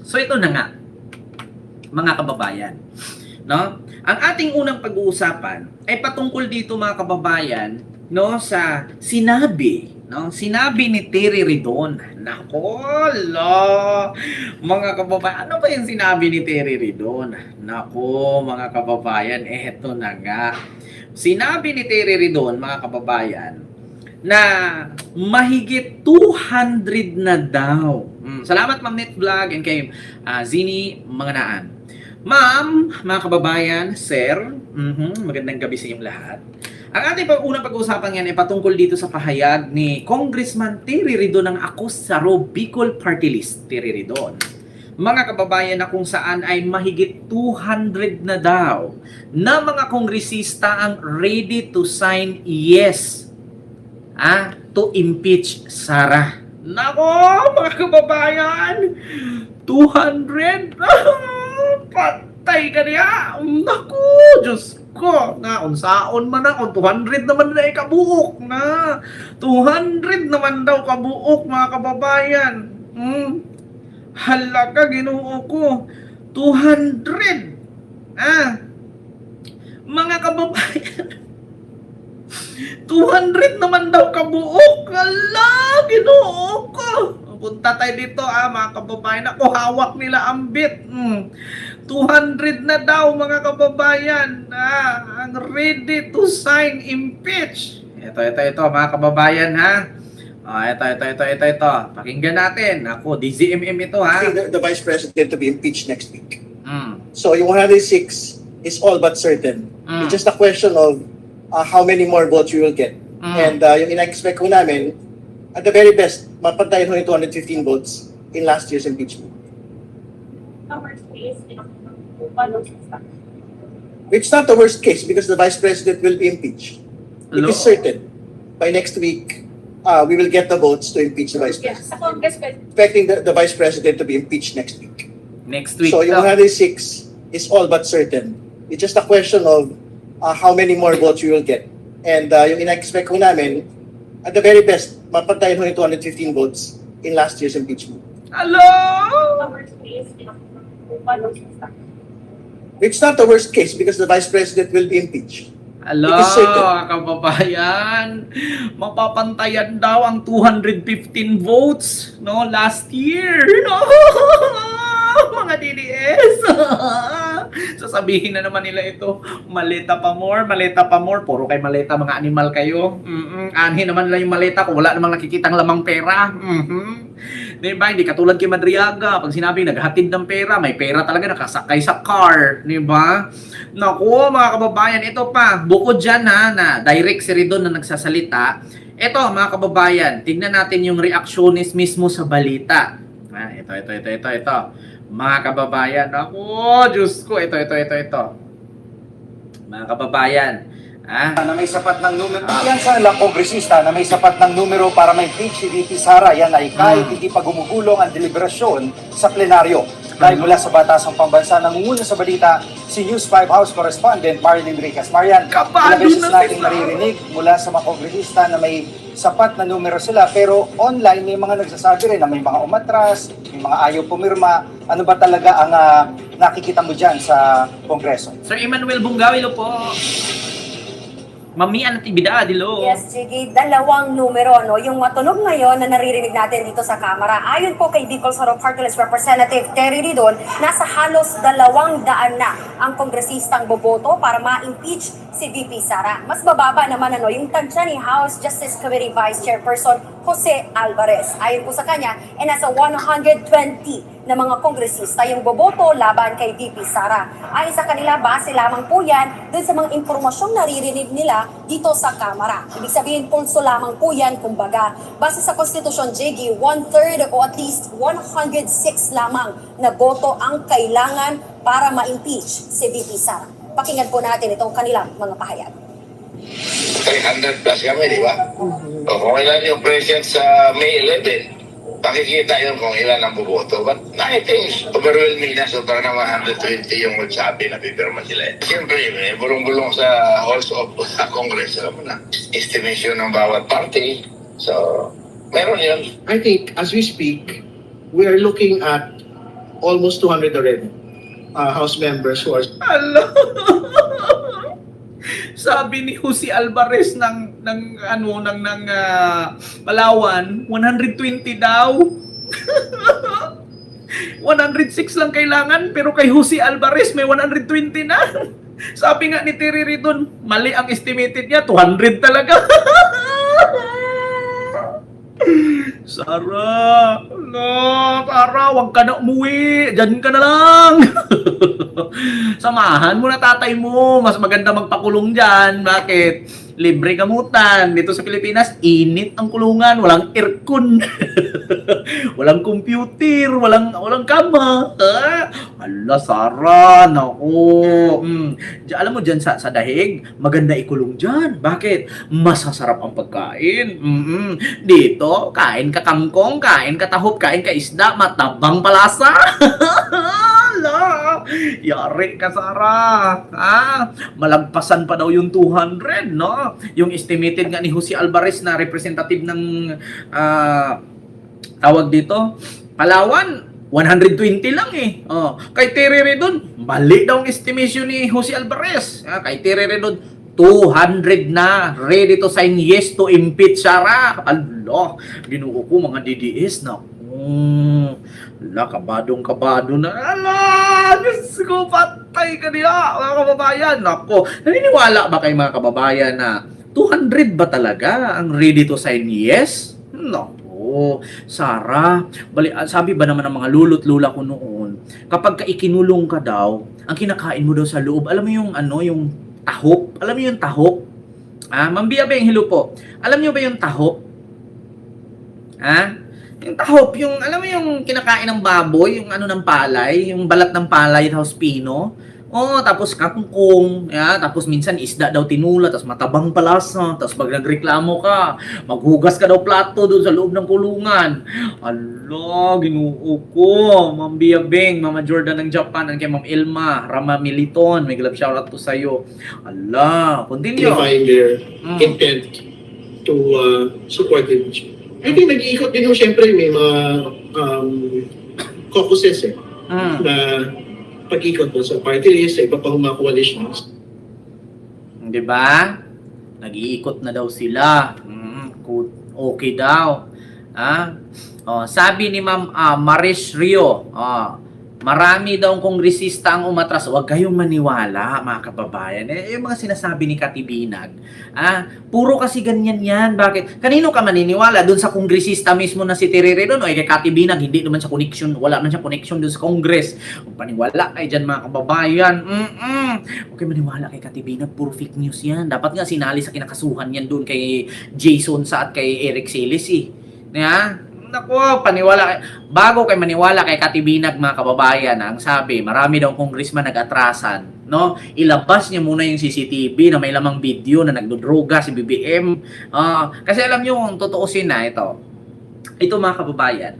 So ito na nga, mga kababayan, no? Ang ating unang pag-uusapan ay patungkol dito mga kababayan, no, sa sinabi ni Terry Ridon. Nako, mga kababayan, ano ba yung sinabi ni Terry Ridon? Nako, mga kababayan, eto na nga. Sinabi ni Terry Ridon, mga kababayan, na mahigit 200 na daw. Salamat Ma'am Net Vlog and kay Zini Manganaan. Ma'am, mga kababayan, sir, magandang gabi sa inyong lahat. Ang ating unang pag-uusapan ngayon ay patungkol dito sa pahayag ni Congressman Terry Ridon ng Akusaro Bicol Party List, Terry Ridon. Mga kababayan, na kung saan ay mahigit 200 na daw na mga kongresista ang ready to sign yes to impeach Sara. Nako, mga kababayan, 200? Patay ka niya. Naku, Diyos ko. Unsaon man ako. 200 naman na ikabuok na. 200 naman daw kabuok, mga kababayan. Hala ka, Ginoo ko. 200. Mga kababayan. 200 naman daw kabuok. Hala, Ginoo ko. Punta tayo dito mga kababayan. Ako, hawak nila ang bit. 200 na daw mga kababayan. Ang ready to sign impeach. Ito mga kababayan Ito. Pakinggan natin. Ako, DZMM ito The Vice President to be impeached next week. So yung 106 is all but certain. It's just a question of how many more votes we will get. And yung in-expect ko namin, at the very best, mapantayin ho yung 215 votes in last year's impeachment. It's not the worst case because the Vice President will be impeached. It is certain. By next week, we will get the votes to impeach the Vice President. Expecting the Vice President to be impeached next week. Next week. So yung 106 is all but certain. It's just a question of how many more votes we will get. And yung in-expect ko namin, at the very best, mapantayin ho yung 215 votes in last year's impeachment. Hello! It's not the worst case because the Vice President will be impeached. Hello, It is certain. kababayan. Mapapantayan daw ang 215 votes last year. Mga DDS. Sasabihin na naman nila ito, maleta pa more. Puro kay maleta, mga animal kayo. Anhin naman nila yung maleta kung wala namang nakikitang lamang pera. Diba? Hindi katulad kay Madriaga. Pag sinabing naghatid ng pera, may pera talaga nakasakay sa car. Diba? Naku, mga kababayan, ito pa. Bukod dyan na direct si Ridon na nagsasalita. Ito, mga kababayan, tignan natin yung reactionist mismo sa balita. Ito. Mga kababayan, ako, Diyos ko, ito. Mga kababayan, na may sapat ng numero. Yan sa ilang kongresista na may sapat ng numero para ma-impeach si VP Sara. Yan ay kahit hindi pa gumugulong ang deliberasyon sa plenaryo. Dahil mula sa Batasang Pambansa, nangunguna sa balita si News 5 House Correspondent Marian Enriquez. Marian, ilang beses natin naririnig mula sa mga kongresista na may sapat na numero sila, pero online may mga nagsasabi rin na may mga umatras, may mga ayaw pumirma. Ano ba talaga ang nakikita mo dyan sa Kongreso? Sir Emmanuel Bungawilo po. Mamian at ibida, dilo. Yes, sige, dalawang numero, no? Yung matunog ngayon na naririnig natin dito sa Kamara. Ayon po kay Bicol Soro Party List Representative Terry Ridon, nasa halos 200 na ang kongresistang boboto para ma-impeach si VP Sara. Mas bababa naman yung tansya ni House Justice Committee Vice Chairperson Jose Alvarez. Ayon po sa kanya, nasa 120 na mga kongresista yung boboto laban kay VP Sara. Ayon sa kanila, base lamang po yan dun sa mga impormasyong naririnig nila dito sa Kamara. Ibig sabihin, pulso lamang po yan, kumbaga. Base sa Konstitusyon, JG, 1/3 o at least 106 lamang na boto ang kailangan para ma-impeach si VP Sara. Pakinggan po natin itong kanilang mga pahayag. 300 plus kami, di ba? O kung ilan yung present sa May 11, pakikita yun kung ilan ang buboto. But I think overwhelming na, so parang 120 yung magsabi na pipirma sila. Siyempre, bulong-bulong sa halls of Congress, alam mo na, estimation ng bawat party. So, meron yun. I think as we speak, we are looking at almost 200 already. House members who are Alo. Sabi ni Jose Alvarez ng Palawan, 120 daw. 106 lang kailangan, pero kay Jose Alvarez may 120 na. Sabi nga ni Terry Ridon, mali ang estimated niya, 200 talaga. Sara, no, Sara, wag ka na umuwi. Diyan ka na lang. Samahan mo na tatay mo. Mas maganda magpakulong dyan. Bakit? Libre gamutan. Dito sa Pilipinas, init ang kulungan. Walang aircon. Walang computer. Walang kama. Ala, Sara. Naku. Alam mo dyan sa dahig, maganda ikulong dyan. Bakit? Masasarap ang pagkain. Dito, kain ka kangkong, kain ka tahop, kain ka isda, matabang palasa. Ala, yari ka, Sara. Malagpasan pa daw yung 200, no? Yung estimated nga ni Jose Alvarez na representative ng tawag dito, Palawan, 120 lang eh. Kay Terry Ridon, mali daw ang estimation ni Jose Alvarez. Kay Terry Ridon, 200 na. Ready to sign yes to impeach Sara. Allah, ginuo ko mga DDS na. Ala, kabadong-kabado na. Ala, Diyos ko, patay ka nila, mga kababayan. Nako, naniniwala ba kayo mga kababayan na 200 ba talaga ang ready to sign yes? Nako, Sara, sabi ba naman ng mga lolo't lola ko noon, kapag ka ikinulong ka daw, ang kinakain mo daw sa loob, alam mo yung yung tahop? Alam mo yung tahop? Ma'am Bia Beng, hello po. Alam niyo ba yung tahop? Yung tahop, alam mo yung kinakain ng baboy, yung ng palay, yung balat ng palay, tapos pino. Tapos kangkong, tapos minsan isda daw tinula, tapos matabang palasa, tapos pag nagreklamo ka, maghugas ka daw plato doon sa loob ng kulungan. Ala, ginuo ko. Ma'am Bia Beng, Mama Jordan ng Japan, and kay Ma'am Ilma, Rama Militon, may glove shoutout po sa'yo. Ala, continue. Define their intent to support the impeachment. I think nag-iikot din ho, syempre may mga caucuses na pag-ikot mo sa party list, sa iba pang mga coalitions. Di ba? Nag-iikot na daw sila. Okay daw. Sabi ni Ma'am Maris Rio, marami daw ang kongresista ang umatras. Huwag kayong maniwala, mga kababayan. Yung mga sinasabi ni Katibinag, puro kasi ganyan yan. Bakit? Kanino ka maniniwala? Doon sa kongresista mismo na si Terry Ridon o kay Katibinag, hindi naman siya connection. Wala naman siya connection doon sa Congress. Kung paniwala kayo dyan, mga kababayan. Huwag kayo maniwala kay Katibinag. Puro fake news yan. Dapat nga sinali sa kinakasuhan yan doon kay Jason Sa at kay Eric Celis eh. Naku, paniwala. Bago kay maniwala kay Katibinag, mga kababayan, ang sabi, marami daw congressman nag-atrasan, no? Ilabas niya muna yung CCTV na may lamang video na nagdodroga si BBM. Kasi alam niyo kung tutuusin na ito. Ito, mga kababayan.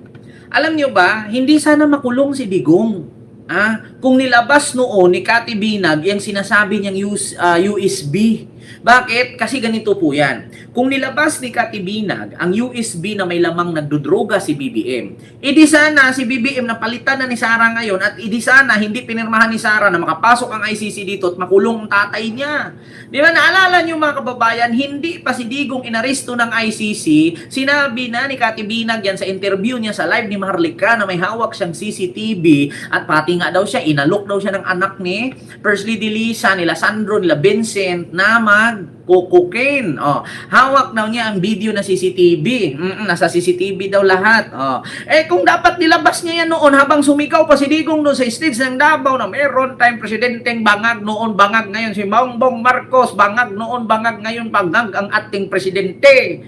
Alam niyo ba, hindi sana makulong si Digong. Kung nilabas noon ni Katibinag yung sinasabi niyang USB. Bakit? Kasi ganito po yan. Kung nilabas ni Katibinag ang USB na may lamang nagdodroga si BBM, edi sana si BBM na palitan na ni Sara ngayon at edi sana hindi pinirmahan ni Sara na makapasok ang ICC dito at makulong ang tatay niya. Di ba? Naalala niyo, mga kababayan, hindi pa si Digong inaresto ng ICC, sinabi na ni Katibinag yan sa interview niya sa live ni Maharlika na may hawak siyang CCTV at pati nga daw siya, inalok daw siya ng anak ni First Lady Lisa, nila Sandro, nila Vincent na mag-cocaine. Hawak daw niya ang video na CCTV. Nasa CCTV daw lahat. Kung dapat nilabas niya yan noon habang sumigaw pa si Digong doon sa stage ng Davao na meron tayong presidenteng bangag noon, bangag ngayon si Bongbong Marcos, bangag noon, bangag ngayon, bangag ang ating presidente.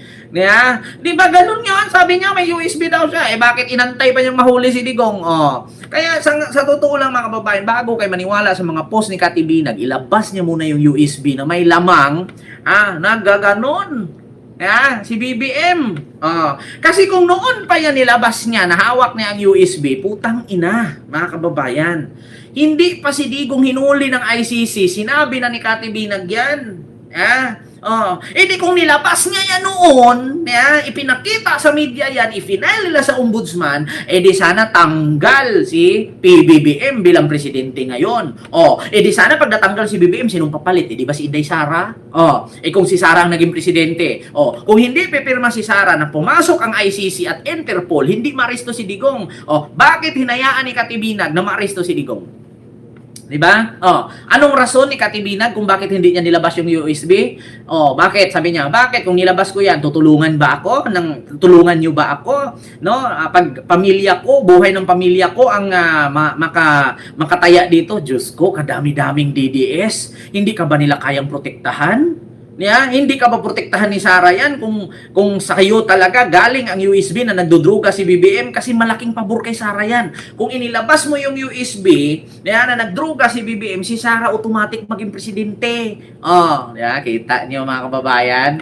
Di ba ganun yun? Sabi niya may USB daw siya. Bakit inantay pa niyang mahuli si Digong? Kaya sa totoo lang, mga kababayan, bago kayo maniwala sa mga post ni Katibinag, ilabas niya muna yung USB na may lamang, nagaganon. Si BBM. Kasi kung noon pa yan nilabas niya, nahawak niya ang USB, putang ina, mga kababayan. Hindi pa si Digong hinuli ng ICC, sinabi na ni Katibinag yan. Edi kung nilabas niya yan noon, ipinakita sa media yan, ifinail nila sa ombudsman, edi sana tanggal si PBBM bilang presidente ngayon. Edi sana pag natanggal si BBM, sinong papalit? Edi ba si Inday Sara? Kung si Sara ang naging presidente. Kung hindi pipirma si Sara na pumasok ang ICC at Interpol, hindi maaresto si Digong. Bakit hinayaan ni Katibinag na maaresto si Digong? Diba? Anong rason ni Katibinag kung bakit hindi niya nilabas yung USB? Bakit? Sabi niya, bakit kung nilabas ko yan, tutulungan ba ako? Tutulungan niyo ba ako? No? Pag pamilya ko, buhay ng pamilya ko ang makataya dito. Diyos ko, kadami-daming DDS. Hindi ka ba nila kayang protektahan? Hindi ka ba protektahan ni Sara yan kung sa kayo talaga galing ang USB na nagdudruga si BBM kasi malaking pabor kay Sara yan. Kung inilabas mo yung USB na nagdruga si BBM, si Sara automatic maging presidente. Kita niyo mga kababayan?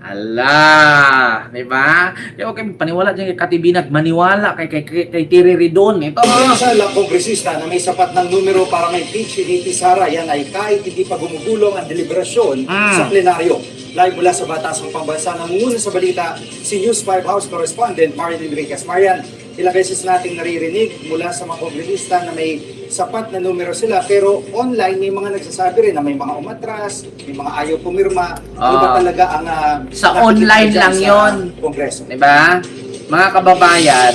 Ala, di ba? Okay, paniwala dyan kay Katibinag, maniwala kay Terry Ridon. Ito. Sa ilang kongresista na may sapat ng numero para ma-impeach si VP Sara, yan ay kahit hindi pa gumugulong ang deliberasyon sa plenaryo. Live mula sa Batasang Pambansa, nangunguna sa balita si News 5 House Correspondent Marian Enriquez. Marian, ilang beses nating naririnig mula sa mga kongresista na may sapat na numero sila, pero online may mga nagsasabi rin na may mga umatras, may mga ayaw pumirma. Ano ba talaga ang sa nakikita online dyan lang sa yon, Kongreso? diba? Mga kababayan,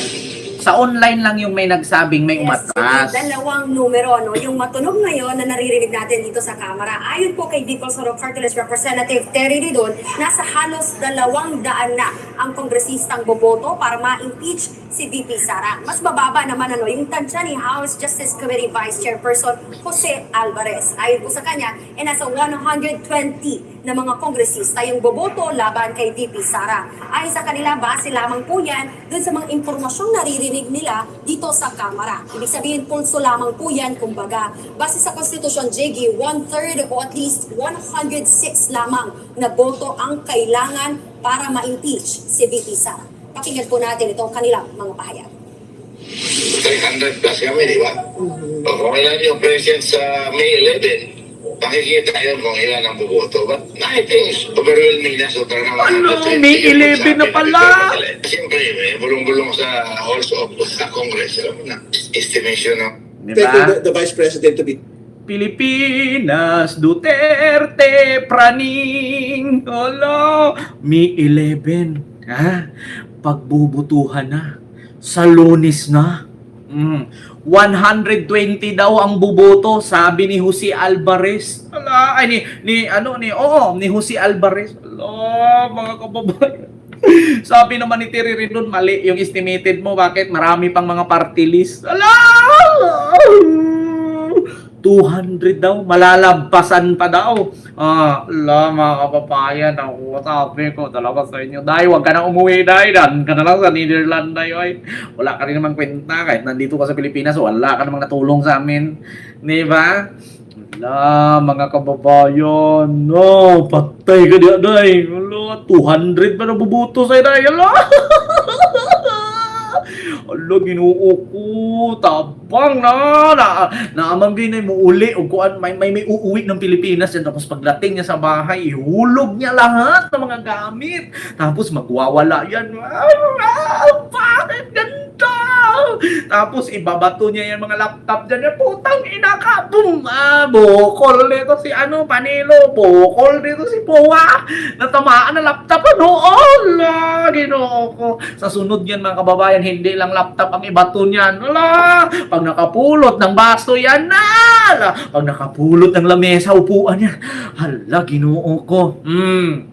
sa online lang yung may nagsabing may umatras. Dalawang numero, no? Yung matunog ngayon na naririnig natin dito sa Kamara, ayon po kay Bicol Sorok Party List Representative Terry Ridon, nasa halos 200 na ang kongresistang boboto para ma-impeach si VP Sara. Mas bababa naman yung tansya ni House Justice Committee Vice Chairperson Jose Alvarez. Ayon po sa kanya, nasa 120 na mga kongresista yung boboto laban kay VP Sara. Ayon sa kanila, base lamang po yan dun sa mga impormasyong naririnig nila dito sa Kamara. Ibig sabihin, pulso lamang po yan, kumbaga. Base sa Konstitusyon, JG, 1/3 o at least 106 lamang na boto ang kailangan para ma-impeach si VP Sara. Pakinggan po natin itong kanilang mga pahayag. 300 plus kami, di ba? Kung ilan yung present sa May 11, makikita yun kung ilan ang buboto. But I think it's overwhelming na. So, parang May 11 na pala! Siyempre, may bulong-bulong sa halls of sa Congress. Alam mo na, estimation ng Thank you, Diba? the Vice President to be Pilipinas, Duterte, Praning, May 11. Pagbubutuhan na. Sa Lunes na. 120 daw ang buboto, sabi ni Jose Alvarez. Ni Jose Alvarez. Mga kababayan. Sabi naman ni Terry Ridon, mali yung estimated mo. Bakit? Marami pang mga party list. 200 daw, malalampasan pa daw. Mga kapapayan, ako sabi ko talaga sa inyo, Day, huwag ka na umuwi, Day, dan ka na lang sa Netherlands, Day, oy. Wala ka rin namang kwenta, kahit nandito ka sa Pilipinas, wala ka namang natulong sa amin, di ba? Mga kababayan, patay ka diya, Day. 200 pa na bubuto sa'yo, Day. Ginoo ko, tabang naaman binay mo uli o kuan may uuwi ng Pilipinas yan, tapos pagdating niya sa bahay ihulog niya lahat ng mga gamit, tapos magwawala yan. Bakit ganda? Tapos ibabato niya yung mga laptop dyan, putang ina ka, bukol dito si Panilo, bukol dito si Powa, natamaan na laptop, Ginoo ko. Sa sunod yan mga kababayan, hindi lang laptop ang ibato niyan. Pag nakapulot ng baso yan pag nakapulot ng lamesa, upuan yan. Ginoo ko.